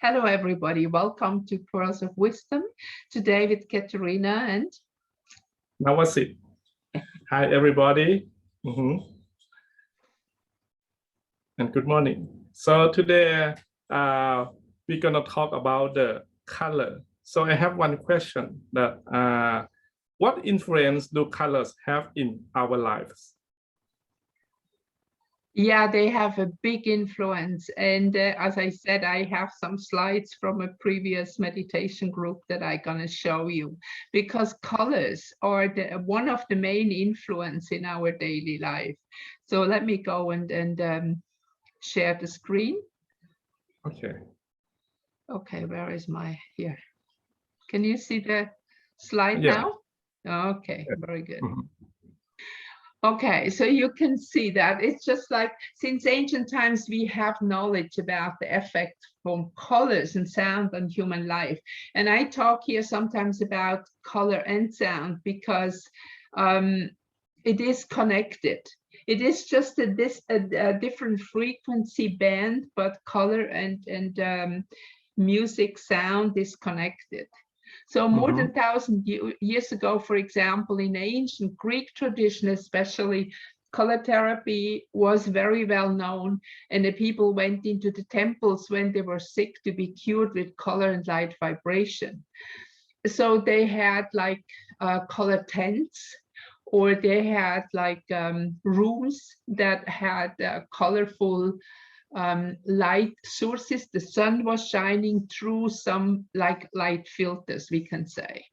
Hello, everybody. Welcome to Pearls of Wisdom. Today with Katharina and Navasit. Hi, everybody. And good morning. So today we're gonna talk about the color. So I have one question that what influence do colors have in our lives? yeah, they have a big influence. And as I said, I have some slides from a previous meditation group that I'm going to show you, because colors are one of the main influence in our daily life. So let me go and share the screen. Okay. Okay, where is my here? Can you see the slide Yeah. now? Okay, very good. Mm-hmm. Okay, so you can see that it's just like since ancient times we have knowledge about the effect from colors and sound on human life. And I talk here sometimes about color and sound because it is connected. It is just a different frequency band, but color and music sound is connected. So more than 1,000 years ago, for example, in ancient Greek tradition, especially, color therapy was very well known, and the people went into the temples when they were sick to be cured with color and light vibration. So they had like color tents, or they had like rooms that had colorful light sources. The sun was shining through some like light filters, we can say.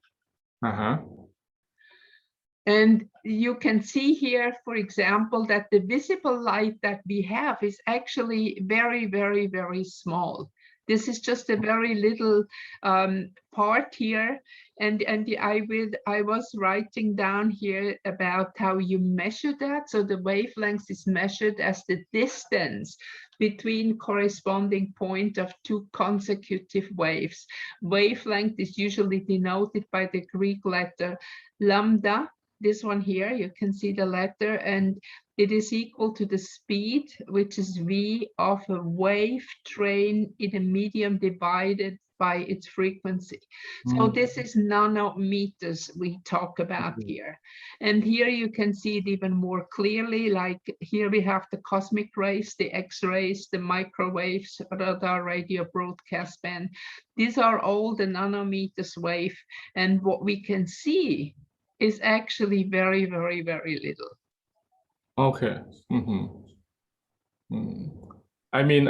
And you can see here, for example, that the visible light that we have is actually very, very, very small. This is just a very little part here. And I was writing down here about how you measure that. So the wavelength is measured as the distance between corresponding point of two consecutive waves. Wavelength is usually denoted by the Greek letter lambda. This one here, you can see the letter, and it is equal to the speed, which is v, of a wave train in a medium divided by its frequency. So this is nanometers we talk about here. And here you can see it even more clearly, like here we have the cosmic rays, the X-rays, the microwaves, radar, radio, broadcast band. These are all the nanometers wave. And what we can see is actually very, very, very little. Okay. I mean,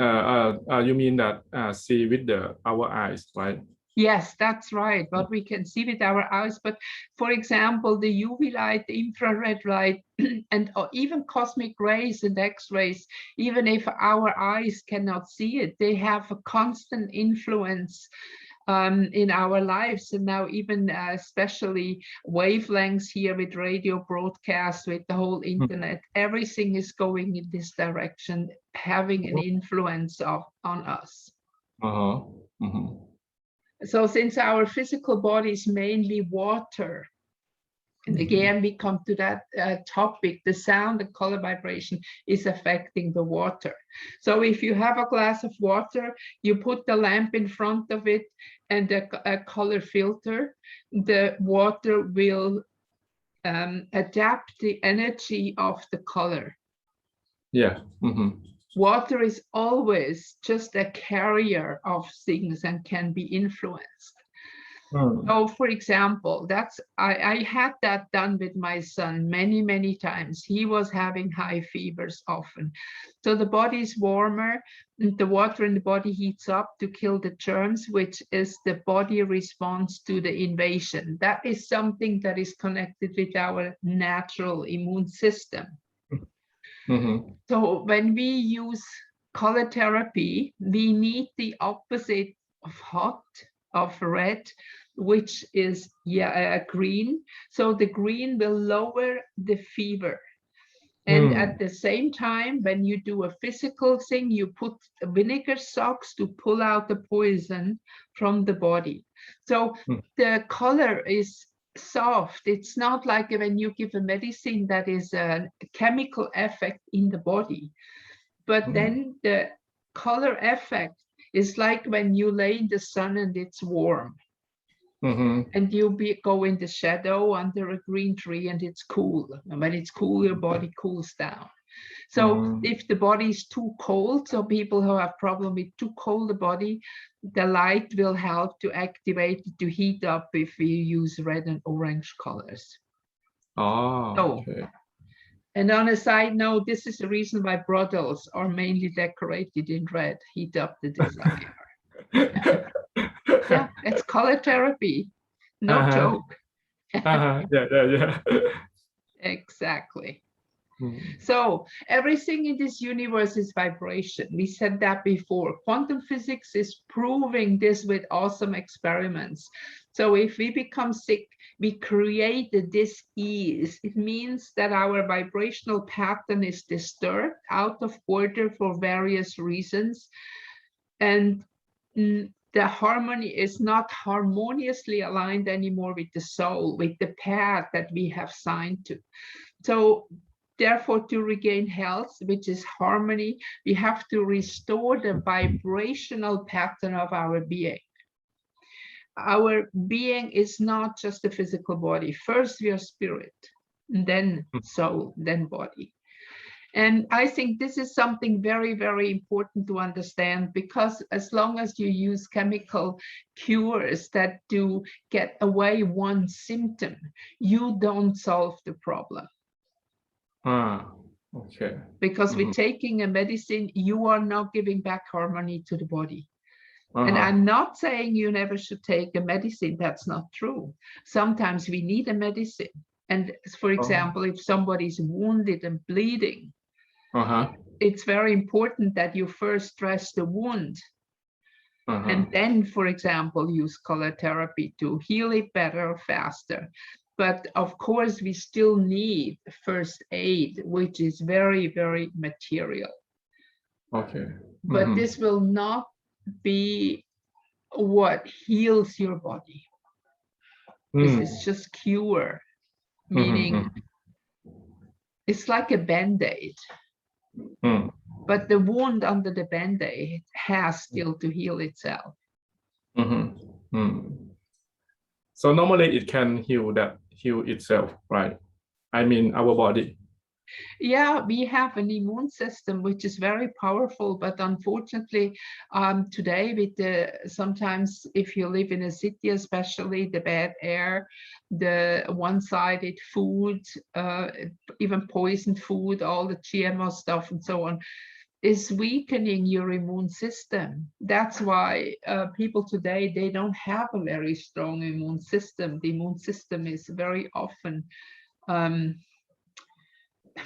you mean that see with our eyes, right? Yes, that's right. What we can see with our eyes. But for example, the UV light, the infrared light, and even cosmic rays and X-rays, even if our eyes cannot see it, they have a constant influence in our lives. And now even especially wavelengths here with radio broadcast, with the whole internet, everything is going in this direction, having an influence on us. So since our physical body is mainly water, and again, we come to that topic, the sound and color vibration is affecting the water. So if you have a glass of water, you put the lamp in front of it and a color filter, the water will adapt the energy of the color. Yeah. Water is always just a carrier of things and can be influenced. So for example, I had that done with my son many, many times. He was having high fevers often. So the body is warmer, and the water in the body heats up to kill the germs, which is the body response to the invasion. That is something that is connected with our natural immune system. So when we use color therapy, we need the opposite of hot, of red, which is green. So the green will lower the fever. And at the same time, when you do a physical thing, you put vinegar socks to pull out the poison from the body. So the color is soft. It's not like when you give a medicine that is a chemical effect in the body, but then the color effect It's like when you lay in the sun and it's warm, and you go in the shadow under a green tree and it's cool. And when it's cool, your body cools down. So if the body is too cold, so people who have problem with too cold the body, the light will help to activate it, to heat up if we use red and orange colors. Oh, okay. And on a side note, this is the reason why brothels are mainly decorated in red, heat up the desire. Yeah, it's color therapy. No joke. Yeah. Exactly. So everything in this universe is vibration. We said that before. Quantum physics is proving this with awesome experiments. So if we become sick, we create a dis-ease. It means that our vibrational pattern is disturbed, out of order for various reasons. And the harmony is not harmoniously aligned anymore with the soul, with the path that we have signed to. So therefore, to regain health, which is harmony, we have to restore the vibrational pattern of our being. Our being is not just a physical body. First, we are spirit, then soul, then body. And I think this is something very, very important to understand, because as long as you use chemical cures that do get away one symptom, you don't solve the problem. Okay. Because with taking a medicine, you are not giving back harmony to the body. And I'm not saying you never should take a medicine. That's not true. Sometimes we need a medicine. And for example, if somebody's wounded and bleeding, it's very important that you first dress the wound. And then, for example, use color therapy to heal it better or faster. But of course, we still need first aid, which is very, very material. Okay. But this will not be what heals your body. This is just cure, meaning it's like a Band-Aid. But the wound under the Band-Aid has still to heal itself. So normally it can heal itself, right? I mean, our body. Yeah, we have an immune system which is very powerful, but unfortunately, today with sometimes if you live in a city, especially the bad air, the one-sided food, even poisoned food, all the GMO stuff and so on, is weakening your immune system. That's why people today, they don't have a very strong immune system. The immune system is very often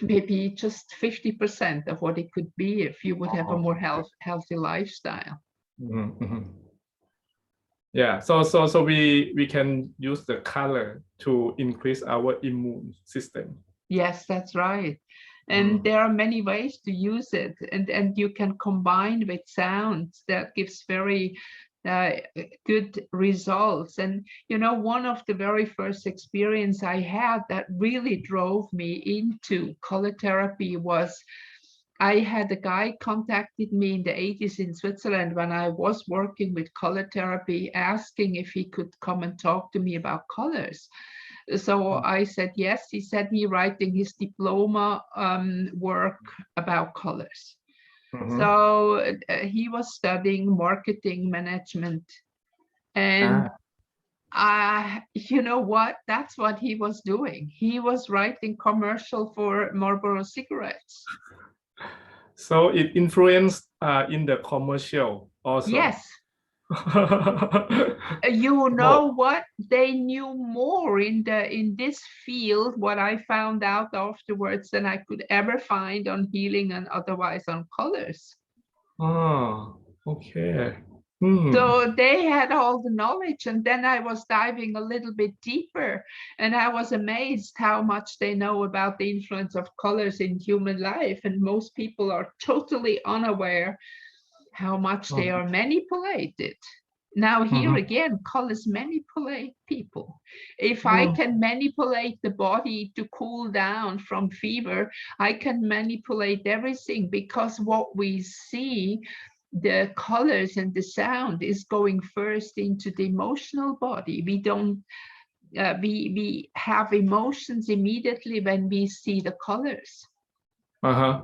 maybe just 50% of what it could be if you would have a more healthy lifestyle. Yeah, so we can use the color to increase our immune system. Yes, that's right. And there are many ways to use it, and you can combine with sounds that gives very good results. And you know, one of the very first experience I had that really drove me into color therapy was I had a guy contacted me in the 80s in Switzerland when I was working with color therapy, asking if he could come and talk to me about colors. So I said yes. He sent me writing his diploma work about colors. So he was studying marketing management, and you know what? That's what he was doing. He was writing commercial for Marlboro cigarettes. So it influenced in the commercial also. Yes. You know what? They knew more in this field, what I found out afterwards, than I could ever find on healing and otherwise on colors. Okay. So they had all the knowledge, and then I was diving a little bit deeper, and I was amazed how much they know about the influence of colors in human life. And most people are totally unaware how much they are manipulated. Now here again, colors manipulate people. If I can manipulate the body to cool down from fever, I can manipulate everything, because what we see the colors and the sound is going first into the emotional body. We don't, we have emotions immediately when we see the colors.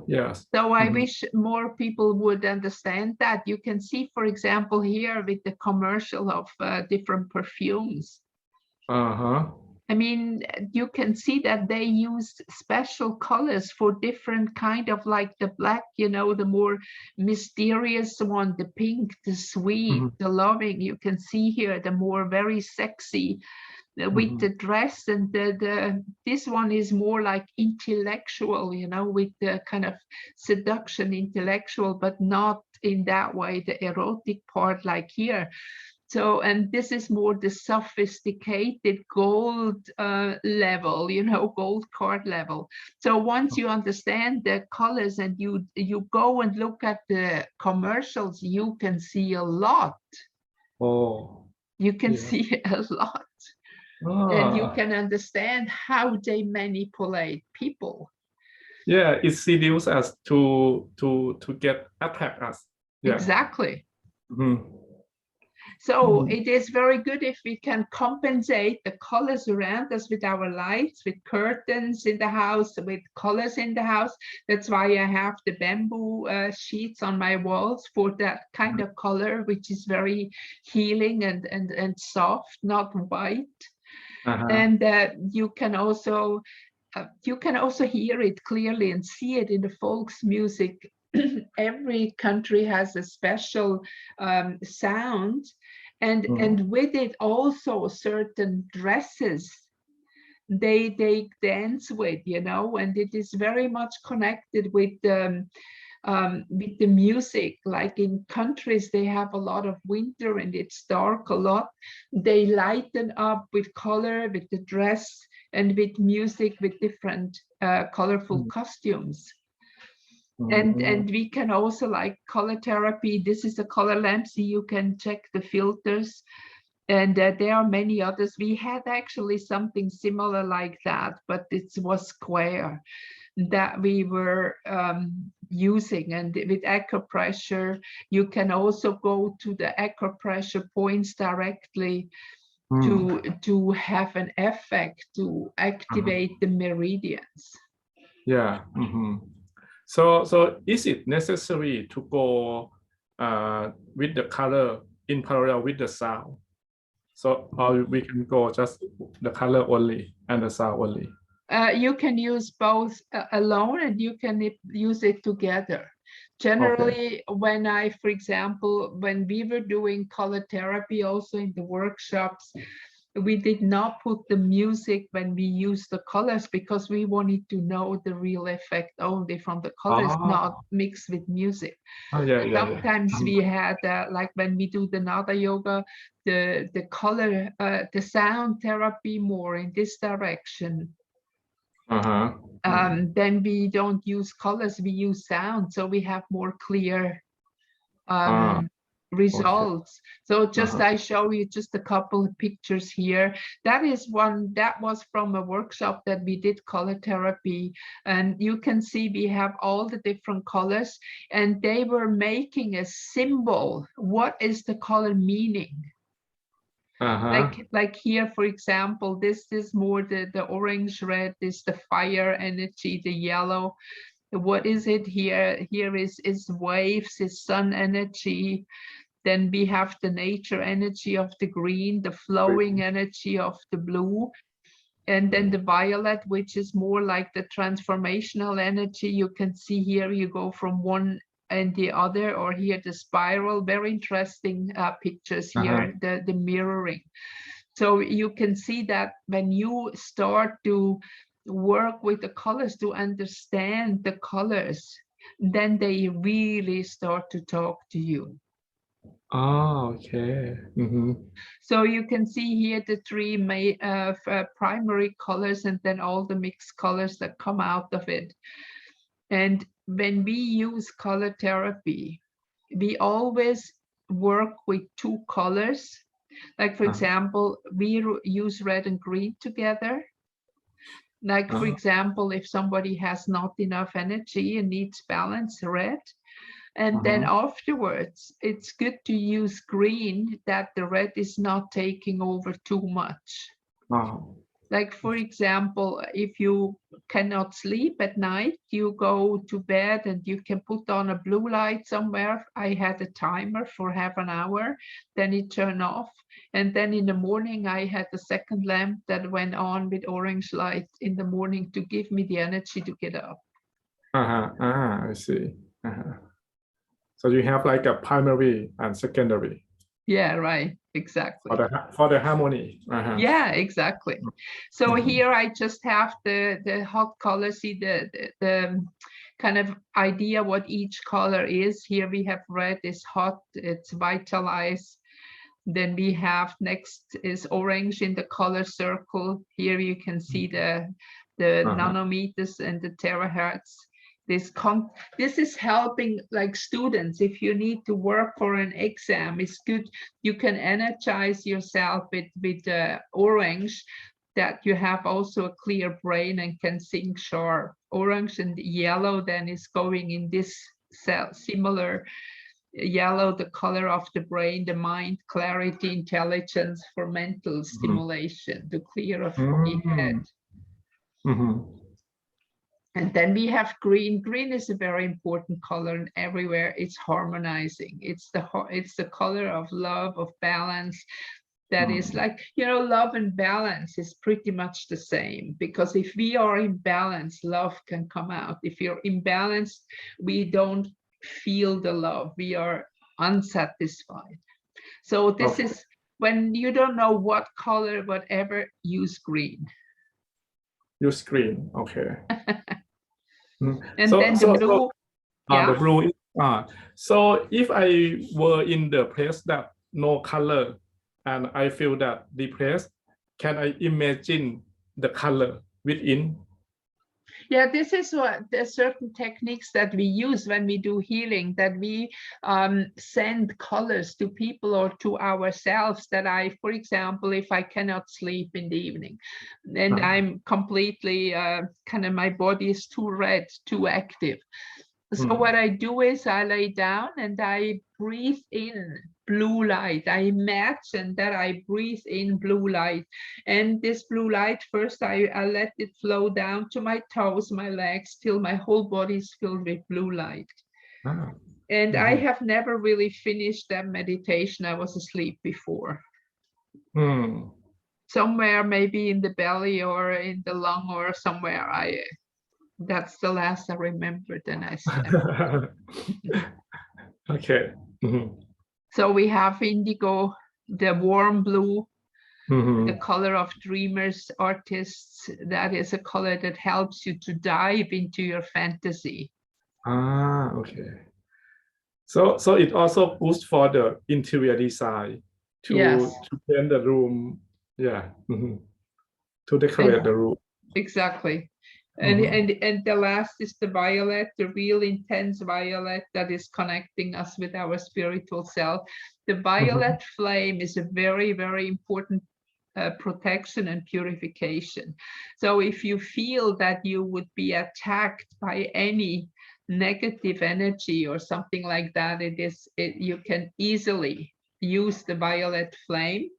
Yes. So I wish more people would understand that. You can see, for example, here with the commercial of different perfumes. I mean, you can see that they use special colors for different kind of, like the black, you know, the more mysterious one, the pink, the sweet, the loving. You can see here the more very sexy with the dress, and this one is more like intellectual, you know, with the kind of seduction, intellectual, but not in that way, the erotic part like here. So, and this is more the sophisticated gold level, you know, gold card level. So once you understand the colors and you go and look at the commercials, you can see a lot. You can see a lot. And you can understand how they manipulate people. Yeah, it seduces us to get attack us. Yeah. Exactly. So it is very good if we can compensate the colors around us with our lights, with curtains in the house, with colors in the house. That's why I have the bamboo sheets on my walls for that kind of color, which is very healing and soft, not white. And you can also hear it clearly and see it in the folks music. Every country has a special sound, and with it also certain dresses they dance with, you know, and it is very much connected with the music. Like in countries they have a lot of winter and it's dark a lot, they lighten up with color, with the dress, and with music, with different colorful costumes. And we can also, like color therapy, this is a color lamp, so you can check the filters, and there are many others. We had actually something similar like that, but it was square that we were using. And with acupressure, you can also go to the acupressure points directly to have an effect, to activate the meridians. Yeah. So is it necessary to go with the color in parallel with the sound? So or we can go just the color only and the sound only? You can use both alone, and you can use it together. Generally, when I, for example, when we were doing color therapy also in the workshops, we did not put the music when we used the colors, because we wanted to know the real effect only from the colors, not mixed with music. Sometimes we had, like when we do the Nada yoga, the color, the sound therapy more in this direction. Then we don't use colors, we use sound, so we have more clear results. So just I show you just a couple of pictures here. That is one that was from a workshop that we did color therapy, and you can see we have all the different colors, and they were making a symbol. What is the color meaning? Like here, for example, this is more the orange, red is the fire energy, the yellow. What is it here? Here is waves, is sun energy. Then we have the nature energy of the green, the flowing energy of the blue, and then the violet, which is more like the transformational energy. You can see here, you go from one and the other, or here the spiral. Very interesting pictures here, the mirroring. So you can see that when you start to work with the colors, to understand the colors, then they really start to talk to you. So you can see here the three primary colors, and then all the mixed colors that come out of it. And when we use color therapy, we always work with two colors. Like, for example, we use red and green together. Like, for example, if somebody has not enough energy and needs balance, red. And then afterwards, it's good to use green, that the red is not taking over too much. Like, for example, if you cannot sleep at night, you go to bed and you can put on a blue light somewhere. I had a timer for half an hour, then it turned off. And then in the morning, I had the second lamp that went on with orange light in the morning to give me the energy to get up. I see. So you have like a primary and secondary. Yeah, right. Exactly. For the harmony. Yeah, exactly. So here I just have the hot color, see the kind of idea what each color is. Here we have red is hot, it's vitalize. Then we have next is orange in the color circle. Here you can see the nanometers and the terahertz. This is helping like students. If you need to work for an exam, it's good. You can energize yourself with orange, that you have also a clear brain and can think sharp. Orange and yellow then is going in this cell, similar yellow, the color of the brain, the mind, clarity, intelligence for mental stimulation, to clear a foggy head. And then we have green. Green is a very important color, and everywhere it's harmonizing. It's the color of love, of balance. That is like, you know, love and balance is pretty much the same, because if we are in balance, love can come out. If you're imbalanced, we don't feel the love. We are unsatisfied. So this is when you don't know what color, whatever, use green. Use green, okay. And then the blue. The blue. So if I were in the place that no color and I feel that depressed, can I imagine the color within? Yeah, this is what the certain techniques that we use when we do healing, that we send colors to people or to ourselves. That for example, if I cannot sleep in the evening, and I'm completely kind of, my body is too red, too active. So what I do is I lay down and I breathe in blue light. I imagine that I breathe in blue light. And this blue light, first I let it flow down to my toes, my legs, till my whole body is filled with blue light. And I have never really finished that meditation. I was asleep before. Somewhere maybe in the belly or in the lung or somewhere. That's the last I remembered, and I slept. Okay. So we have indigo, the warm blue, the color of dreamers, artists. That is a color that helps you to dive into your fantasy. Okay. So it also boosts for the interior design to paint the room. Yeah. To decorate the room. Exactly. And the last is the violet, the real intense violet that is connecting us with our spiritual self. The violet flame is a very, very important protection and purification. So if you feel that you would be attacked by any negative energy or something like that, you can easily use the violet flame.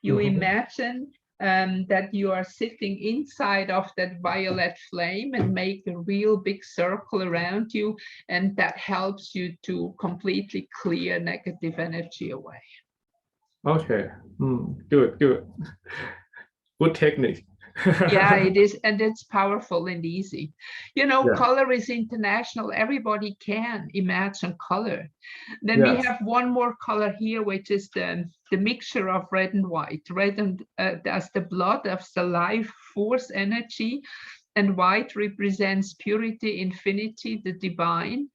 You imagine that you are sitting inside of that violet flame and make a real big circle around you, and that helps you to completely clear negative energy away. Okay, good. Good technique. Yeah, it is, and it's powerful and easy. You know, color is international. Everybody can imagine color. Then we have one more color here, which is the mixture of red and white. Red and that's the blood of the life force energy, and white represents purity, infinity, the divine.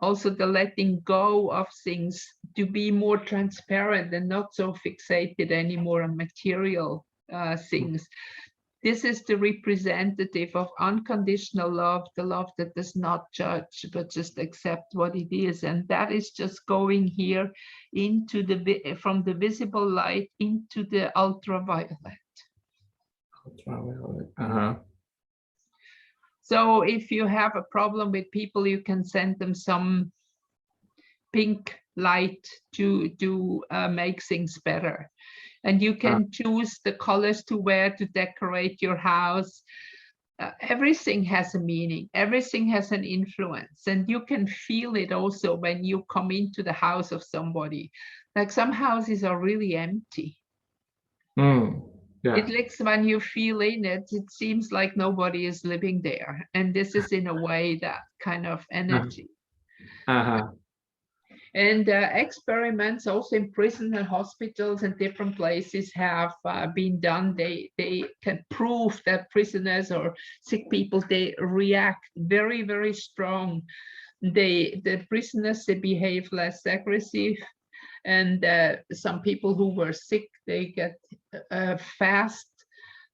Also the letting go of things, to be more transparent and not so fixated anymore on material things. This is the representative of unconditional love, the love that does not judge, but just accept what it is. And that is just going here into from the visible light into the ultraviolet. So if you have a problem with people, you can send them some pink light to make things better. And you can choose the colors to wear to decorate your house. Everything has a meaning, everything has an influence, and you can feel it also when you come into the house of somebody. Like some houses are really empty. Yeah. It looks, when you feel in it, it seems like nobody is living there. And this is in a way that kind of energy. And experiments also in prisons and hospitals and different places have been done. They can prove that prisoners or sick people, they react very, very strong. The prisoners, they behave less aggressive. And some people who were sick, they get fast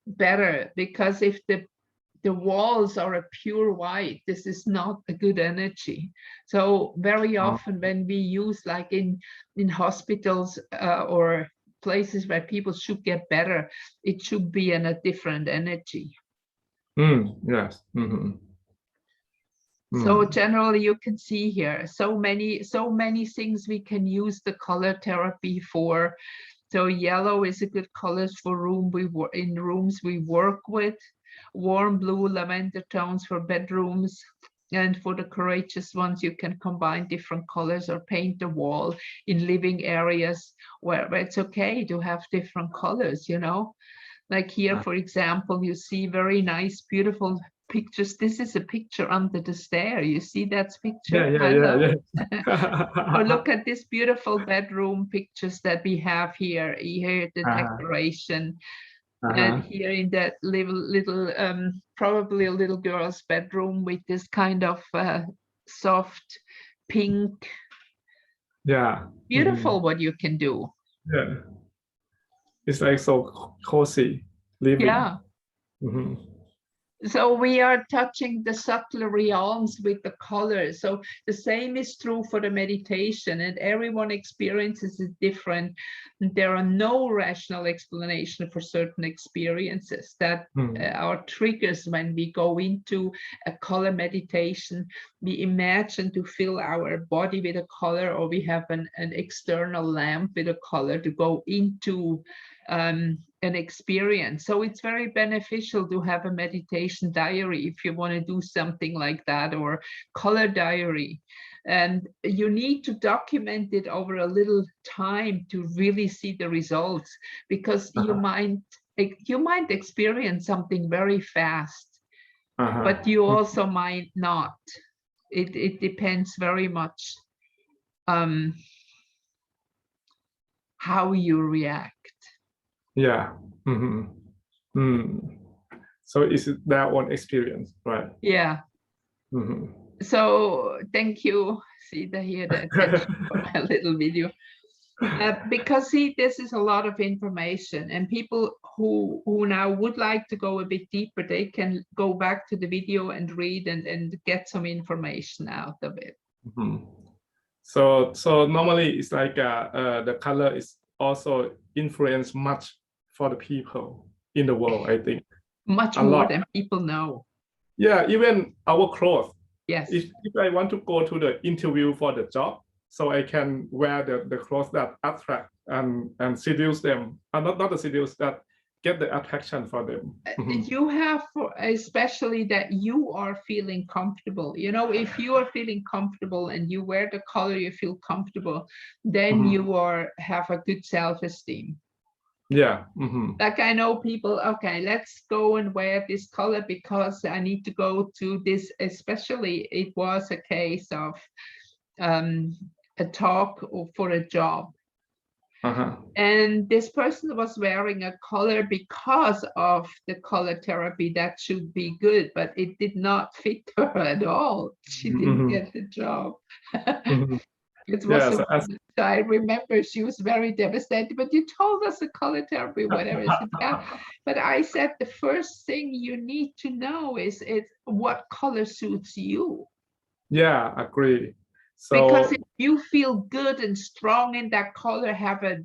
better, because if the walls are a pure white, this is not a good energy. So very often when we use, like in hospitals or places where people should get better, it should be in a different energy. Yes. So generally you can see here so many things we can use the color therapy for. So yellow is a good color for in rooms we work with. Warm blue, lavender tones for bedrooms. And for the courageous ones, you can combine different colors or paint the wall in living areas where it's okay to have different colors, you know. Like here, for example, you see very nice, beautiful pictures. This is a picture under the stair. You see that picture? Yeah. Or look at this beautiful bedroom pictures that we have here. Here, the decoration. And here in that little probably a little girl's bedroom with this kind of soft pink. Yeah. Beautiful what you can do. Yeah. It's like so cozy living. Yeah. So we are touching the subtle realms with the colors. So the same is true for the meditation, and everyone experiences it different. There are no rational explanation for certain experiences that are triggers when we go into a color meditation. We imagine to fill our body with a color, or we have an external lamp with a color to go into an experience. So it's very beneficial to have a meditation diary if you want to do something like that, or color diary. And you need to document it over a little time to really see the results, because you might experience something very fast, but you also might not. It depends very much how you react. Yeah. So it's their own experience, right? Yeah. So thank you, Sita, here the attention for my little video. Because see, this is a lot of information, and people who now would like to go a bit deeper, they can go back to the video and read and get some information out of it. So normally it's like the color is also influence much for the people in the world, I think. Much more than people know. Yeah, even our clothes. Yes. If I want to go to the interview for the job, so I can wear the clothes that attract and seduce them, and not the seduce, that get the attraction for them. You have, especially that you are feeling comfortable. You know, if you are feeling comfortable and you wear the color you feel comfortable, then you have a good self-esteem. Yeah. Like I know people, okay, let's go and wear this color because I need to go to this, especially it was a case of a talk for a job. And this person was wearing a color because of the color therapy that should be good, but it did not fit her at all. She didn't get the job. It was so I remember she was very devastated, but you told us the color therapy, whatever. I said, yeah. But I said the first thing you need to know is what color suits you. Yeah, agree. So, because if you feel good and strong in that color, have a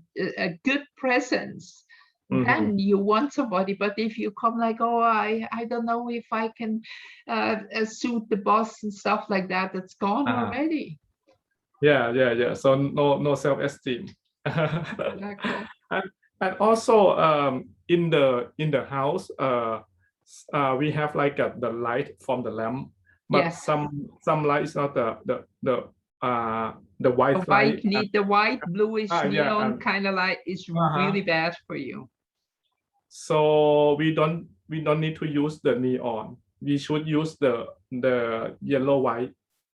good presence, then you want somebody. But if you come like, oh, I don't know if I can suit the boss and stuff like that, that's gone already. Yeah. So no self-esteem. Exactly. And also in the house we have like the light from the lamp, but Yes. some light is not the The white light. the white bluish Yeah, neon kind of light is uh-huh. really bad for you. So we don't need to use the neon. We should use the yellow white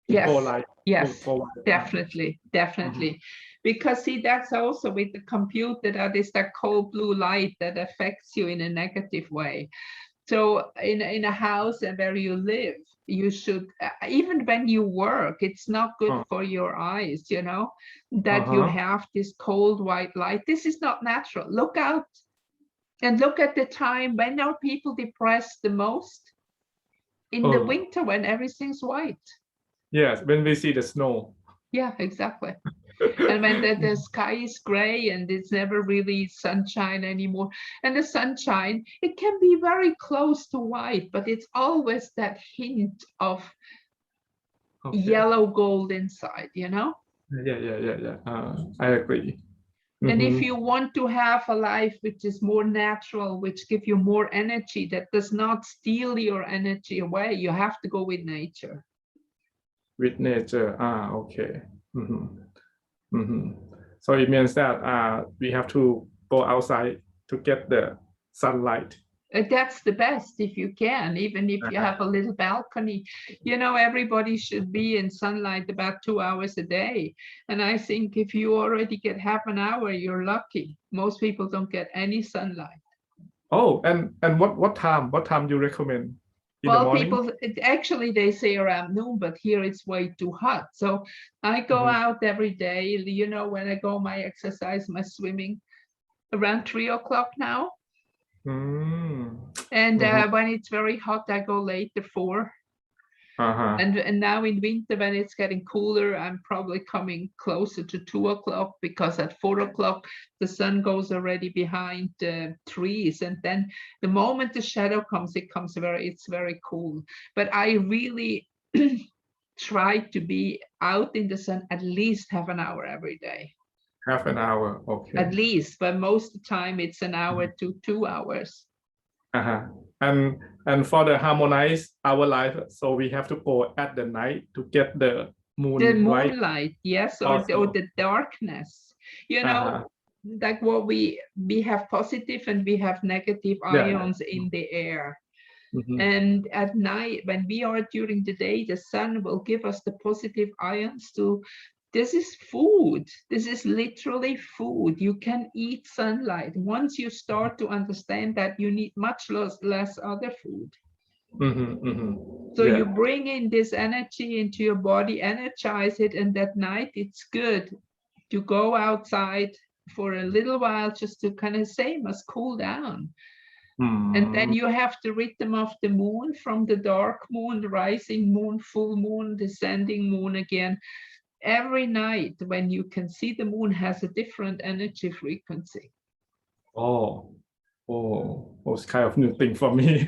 Yes, go light. yes, Go white. definitely, definitely. Because see, that's also with the computer, that is that cold blue light that affects you in a negative way. So in a house and where you live, you should, even when you work, it's not good for your eyes, you know, that you have this cold white light. This is not natural. Look out and look at the time. When are people depressed the most? In the winter, when everything's white. Yes, when we see the snow. Yeah, exactly. And when the sky is gray and it's never really sunshine anymore. And the sunshine, it can be very close to white, but it's always that hint of yellow gold inside, you know? Yeah. I agree. And if you want to have a life which is more natural, which give you more energy, that does not steal your energy away, you have to go with nature. With nature. Okay. So it means that we have to go outside to get the sunlight. That's the best if you can, even if you have a little balcony. You know, everybody should be in sunlight about 2 hours a day. And I think if you already get half an hour, you're lucky. Most people don't get any sunlight. Oh, and what time you recommend? In the Well, morning? actually, they say around noon, but here it's way too hot. So I go out every day. You know, when I go my exercise, my swimming, around 3 o'clock now. And when it's very hot, I go later 4. And now in winter, when it's getting cooler, I'm probably coming closer to 2 o'clock, because at 4 o'clock the sun goes already behind the trees, and then the moment the shadow comes, it's very cool. But I really try to be out in the sun at least half an hour every day. Half an hour, okay. At least, but most of the time it's an hour to 2 hours. And for the harmonize our life, so we have to go at the night to get the moonlight, yes, or the darkness. You know, like what we have positive and we have negative ions in the air. And at night, when we are during the day, the sun will give us the positive ions to. This is food. This is literally food. You can eat sunlight. Once you start to understand that, you need much less other food. So you bring in this energy into your body, energize it, and at night it's good to go outside for a little while, just to kind of same as cool down. And then you have the rhythm of the moon, from the dark moon, the rising moon, full moon, descending moon again. Every night when you can see the moon has a different energy frequency. It's kind of new thing for me.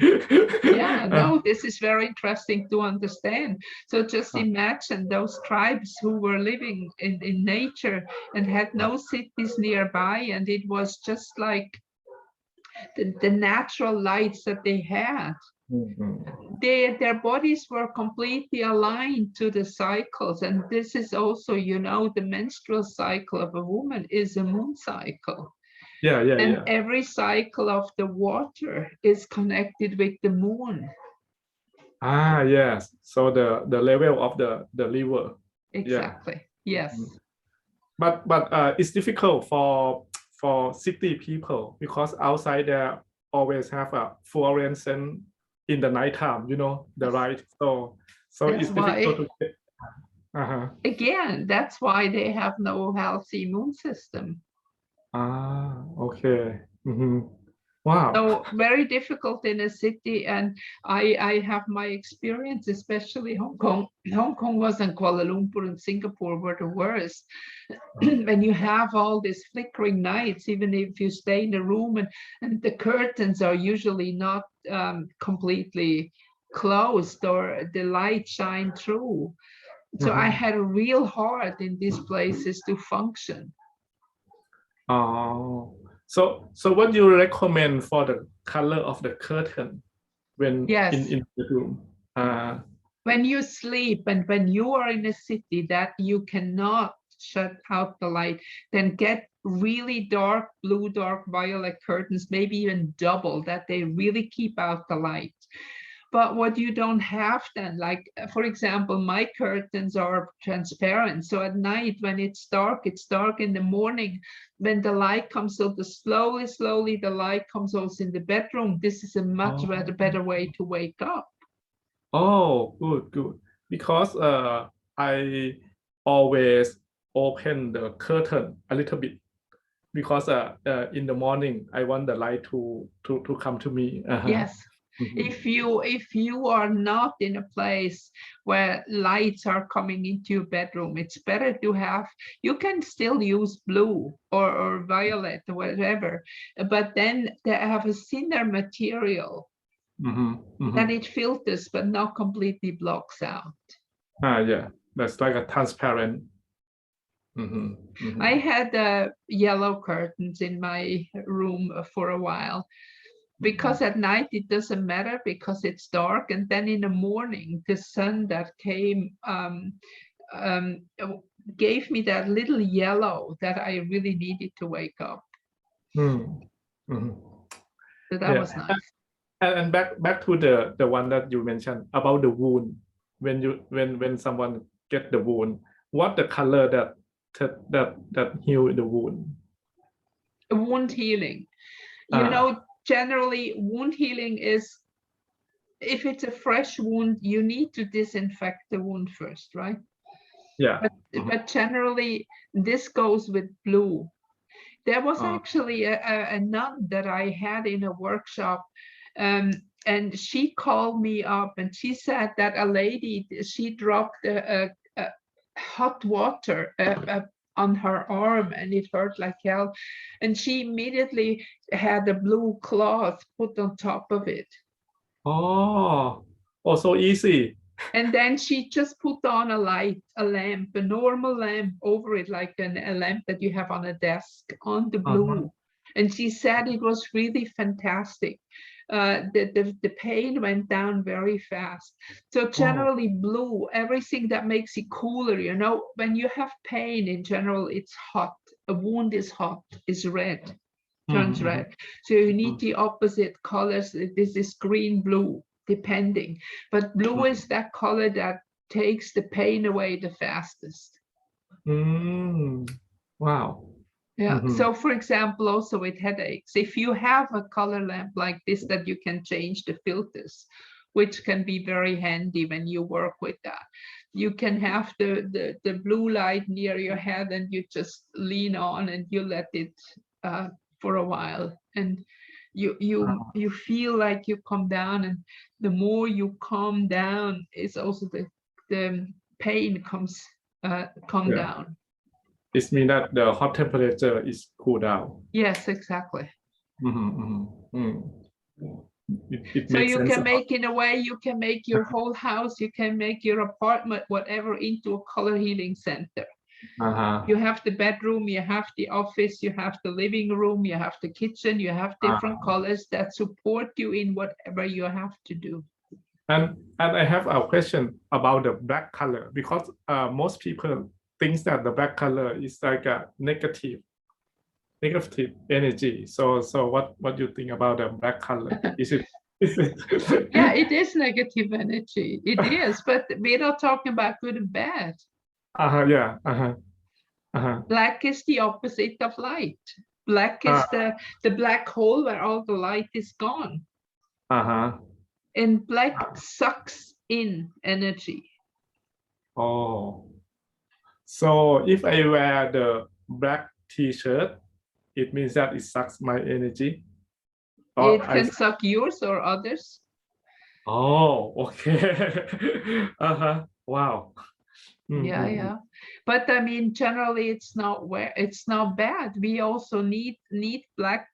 Yeah, no, this is very interesting to understand. So just imagine those tribes who were living in nature and had no cities nearby, and it was just like the natural lights that they had. Their bodies were completely aligned to the cycles, and this is also, you know, the menstrual cycle of a woman is a moon cycle. And every cycle of the water is connected with the moon. Yes. So the level of the river. Exactly. Yes. But it's difficult for city people, because outside there always have a fluorescent in the nighttime, you know, the light. So it's difficult to get. Again, that's why they have no healthy moon system. Okay. Wow. So very difficult in a city, and I have my experience, especially Hong Kong. Hong Kong was, and Kuala Lumpur and Singapore were the worst. When you have all these flickering nights, even if you stay in a room and the curtains are usually not completely closed, or the light shine through. So I had a real hard in these places to function. Oh, so what do you recommend for the color of the curtain when Yes. in the room? When you sleep and when you are in a city that you cannot shut out the light, then get really dark blue, dark violet curtains, maybe even double, that they really keep out the light. But what you don't have then, like, for example, my curtains are transparent. So at night when it's dark in the morning. When the light comes over, slowly the light comes also in the bedroom. This is a much better way to wake up. Oh, good. Because I always open the curtain a little bit because in the morning I want the light to come to me. Yes. If you are not in a place where lights are coming into your bedroom, it's better to have, you can still use blue or violet or whatever, but then they have a thinner material that it filters but not completely blocks out. Yeah, that's like a transparent. I had yellow curtains in my room for a while. Because at night it doesn't matter because it's dark, and then in the morning the sun that came gave me that little yellow that I really needed to wake up. So that was nice. And back to the one that you mentioned about the wound. When someone get the wound, what the color that heal the wound? Wound healing. You know, generally wound healing is, if it's a fresh wound, you need to disinfect the wound first, right? Yeah. But generally this goes with blue. There was actually a nun that I had in a workshop, and she called me up and she said that a lady, she dropped a hot water on her arm and it hurt like hell, and she immediately had a blue cloth put on top of it. Oh, so easy. And then she just put on a lamp, a normal lamp over it, like a lamp that you have on a desk, on the blue. And she said it was really fantastic. The pain went down very fast. So generally blue, everything that makes it cooler, you know, when you have pain in general, it's hot. A wound is hot, is red, turns red. So you need the opposite colors. This is green, blue, depending. But blue is that color that takes the pain away the fastest. Wow. Yeah. So for example, also with headaches, if you have a color lamp like this that you can change the filters, which can be very handy when you work with that. You can have the blue light near your head and you just lean on and you let it for a while, and you feel like you calm down, and the more you calm down is also the pain comes calm down. It means that the hot temperature is cool down. Yes, exactly. It So makes you sense. can make, in a way, you can make your whole house, you can make your apartment, whatever, into a color healing center. You have the bedroom, you have the office, you have the living room, you have the kitchen, you have different colors that support you in whatever you have to do. And I have a question about the black color, because most people think that the black color is like a negative energy. So what do you think about the black color? Is it Yeah, it is negative energy. It is, but we're not talking about good and bad. Yeah. Black is the opposite of light. Black is the black hole where all the light is gone. And black sucks in energy. Oh. So if I wear the black T-shirt, it means that it sucks my energy? Or it can suck yours or others. Oh, okay. Wow. Yeah. But I mean, generally it's not bad. We also need black.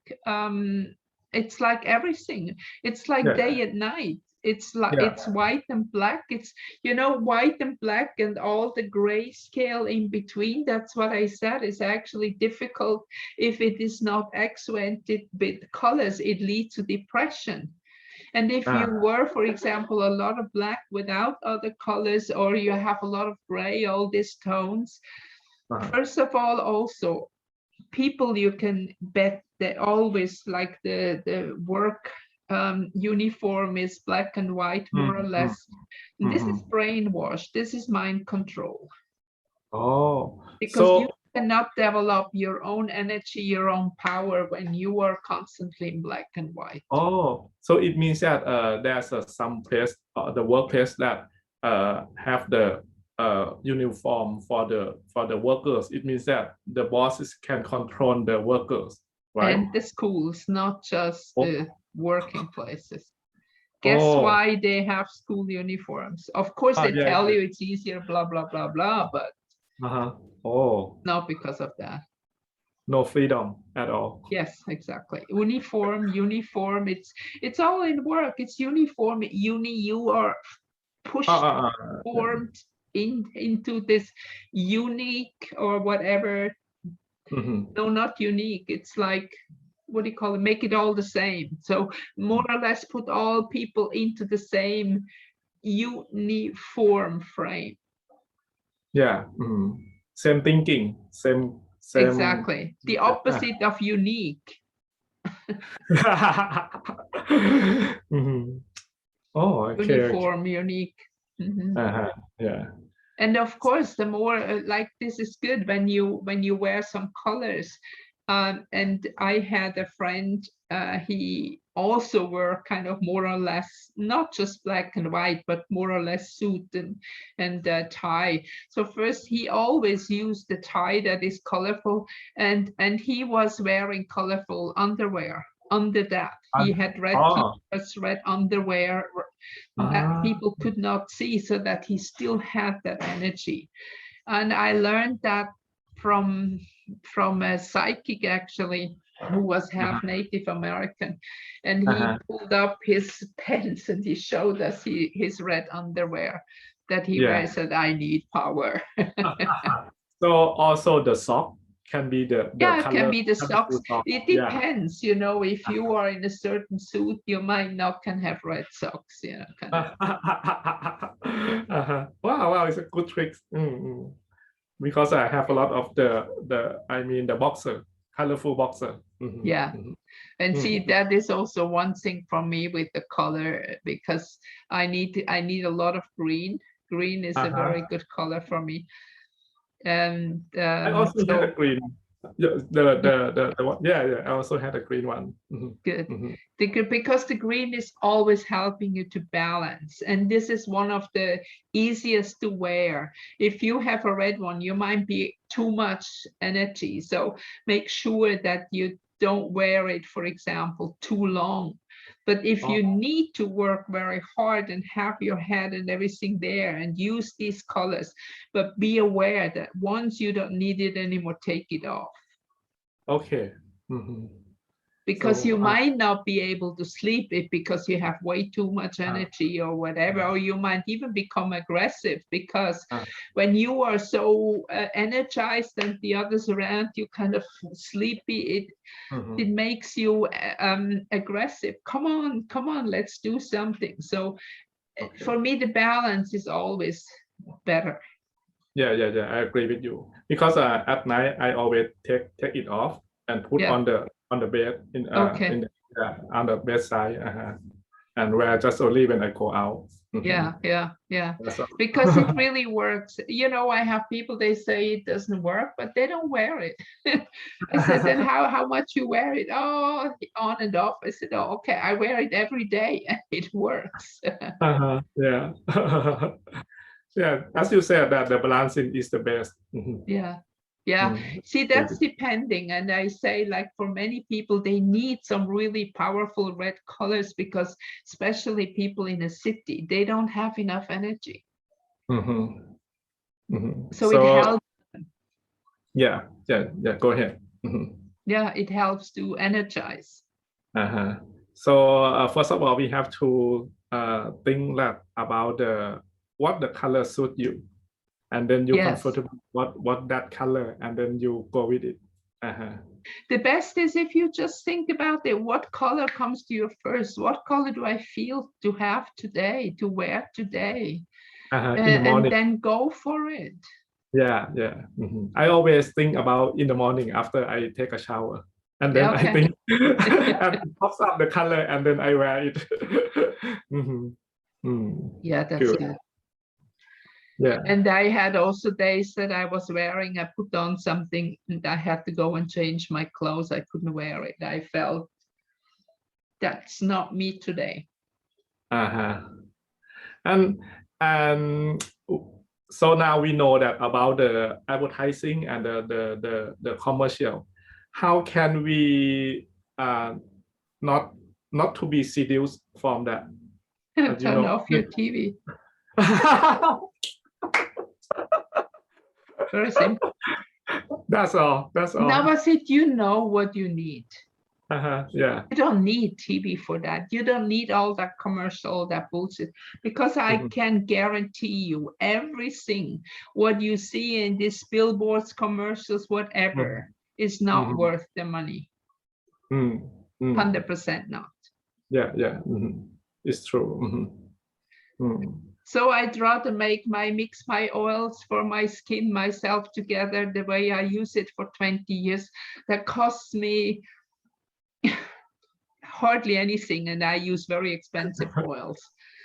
It's like everything. It's like day and night. It's like Yeah. it's white and black. It's, you know, white and black and all the grayscale in between. That's what I said is actually difficult if it is not accented with colors. It leads to depression. And if you were, for example, a lot of black without other colors, or you have a lot of gray, all these tones, first of all, also people, you can bet they always like the work uniform is black and white, more or less. This is brainwash. This is mind control. Oh, Because so you cannot develop your own energy, your own power when you are constantly in black and white. oh, so it means that there's some place, the workplace that have the uniform for the workers. It means that the bosses can control the workers, right? And the schools, not just Oh. the working places. Guess Oh. why they have school uniforms? Of course, they yeah, tell yeah. you it's easier, blah, blah, blah, blah, but Oh, not because of that. no freedom at all. Yes, exactly. Uniform, it's all in work. It's uniform. You are pushed, formed into this unique or whatever. No, not unique. It's like, what do you call it? Make it all the same. So more or less put all people into the same uniform frame. Yeah. Same thinking, same. Exactly. The opposite of unique. Oh, okay. Uniform, unique. Yeah. And of course, the more like this is good when you wear some colors. And I had a friend, he also wore kind of more or less, not just black and white, but more or less suit and tie. So first, he always used the tie that is colorful, and he was wearing colorful underwear. Under that, he had red t-shirts, red underwear that people could not see, so that he still had that energy. And I learned that from a psychic, actually, who was half Native American, and he pulled up his pants and he showed us his red underwear that he wears, said, I need power. So also the sock can be the yeah, color, it can be the socks. sock. It depends, you know, if you are in a certain suit, you might not can have red socks, you know. Kind of. Wow, it's a good trick. Because I have a lot of the boxer, colorful boxer. Yeah. And see, that is also one thing from me with the color, because I need a lot of green. Green is a very good color for me. And I also had a green. I also had a green one. Good. Because the green is always helping you to balance, and this is one of the easiest to wear. If you have a red one, you might be too much energy, so make sure that you don't wear it, for example, too long. But if you need to work very hard and have your head and everything there and use these colors, but be aware that once you don't need it anymore, take it off. Okay. Because you might not be able to sleep it because you have way too much energy or whatever, or you might even become aggressive, because when you are so energized and the others around you kind of sleepy, it makes you aggressive. Come on, let's do something. So for me, the balance is always better. Yeah, I agree with you, because at night I always take it off and put on the bed on the bedside, and wear just only when I go out. Yeah. Because it really works. You know, I have people, they say it doesn't work, but they don't wear it. I said, then how much you wear it? Oh, on and off. I said, oh, okay, I wear it every day and it works. Yeah. Yeah, as you said, that the balancing is the best. Yeah. See, that's depending. And I say, like, for many people, they need some really powerful red colors, because especially people in a city, they don't have enough energy. So it helps. Yeah, go ahead. Yeah, it helps to energize. So first of all, we have to think that about the what the color suit you, and then you Yes. comfortable what that color, and then you go with it. The best is if you just think about it, what color comes to you first? What color do I feel to have today, to wear today? In the morning. And then go for it. Yeah. I always think about in the morning after I take a shower, and then I think and it pops up the color, and then I wear it. Yeah, that's good. Yeah. And I had also days that I was wearing, I put on something and I had to go and change my clothes. I couldn't wear it. I felt that's not me today. And so now we know that about the advertising and the commercial. How can we not to be seduced from that? Turn off your TV. Very simple. That's all. Navasit, you know what you need. Yeah. You don't need TV for that. You don't need all that commercial, that bullshit, because I can guarantee you everything what you see in these billboards, commercials, whatever, is not worth the money. 100% not. Yeah. It's true. So I'd rather mix my oils for my skin myself together the way I use it for 20 years. That costs me hardly anything, and I use very expensive oils.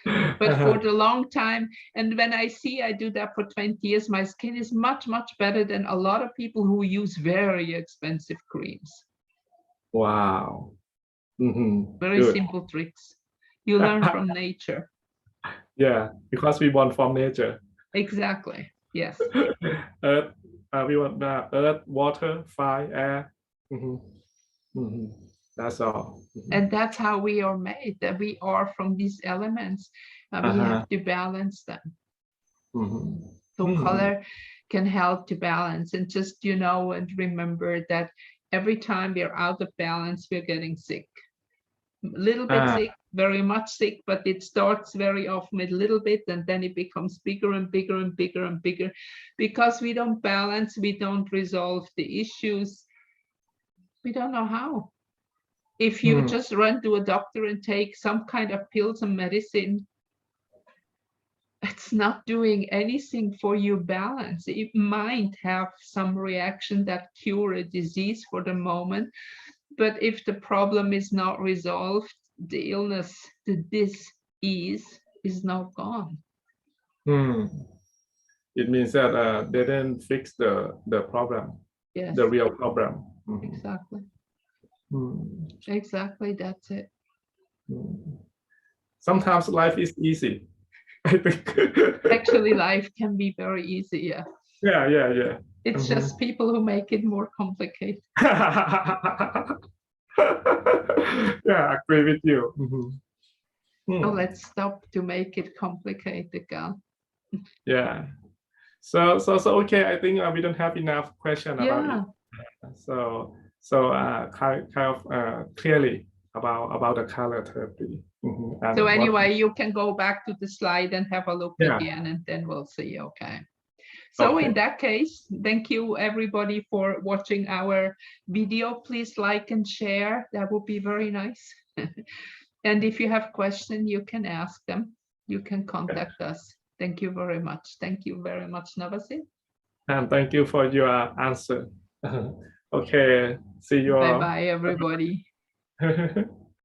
But for the long time, and when I see I do that for 20 years, my skin is much, much better than a lot of people who use very expensive creams. Wow. Very Good. simple tricks. You learn from nature. Yeah, because we want from nature. Exactly. Yes. Earth, we want earth, water, fire, air. That's all. And that's how we are made, that we are from these elements. We have to balance them. So color can help to balance, and just, and remember that every time we're out of balance, we're getting sick. A little bit sick, very much sick, but it starts very often with a little bit, and then it becomes bigger and bigger and bigger and bigger, because we don't balance, we don't resolve the issues. We don't know how. If you just run to a doctor and take some kind of pills and medicine, it's not doing anything for your balance. It might have some reaction that cure a disease for the moment, but if the problem is not resolved, the illness, the disease is not gone. It means that they didn't fix the problem. Yes. The real problem. Exactly. Exactly, that's it. Sometimes life is easy, I think. Actually, life can be very easy, yeah. Yeah. It's just people who make it more complicated. Yeah, I agree with you. So let's stop to make it complicated, girl. Yeah. So okay, I think we don't have enough question about it. So kind of clearly about the color therapy. So anyway, you can go back to the slide and have a look again, and then we'll see. Okay. So in that case, thank you everybody for watching our video. Please like and share. That would be very nice. And if you have questions, you can ask them. You can contact us. Thank you very much. Thank you very much, Navasit. And thank you for your answer. Okay, see you all. Bye-bye, everybody.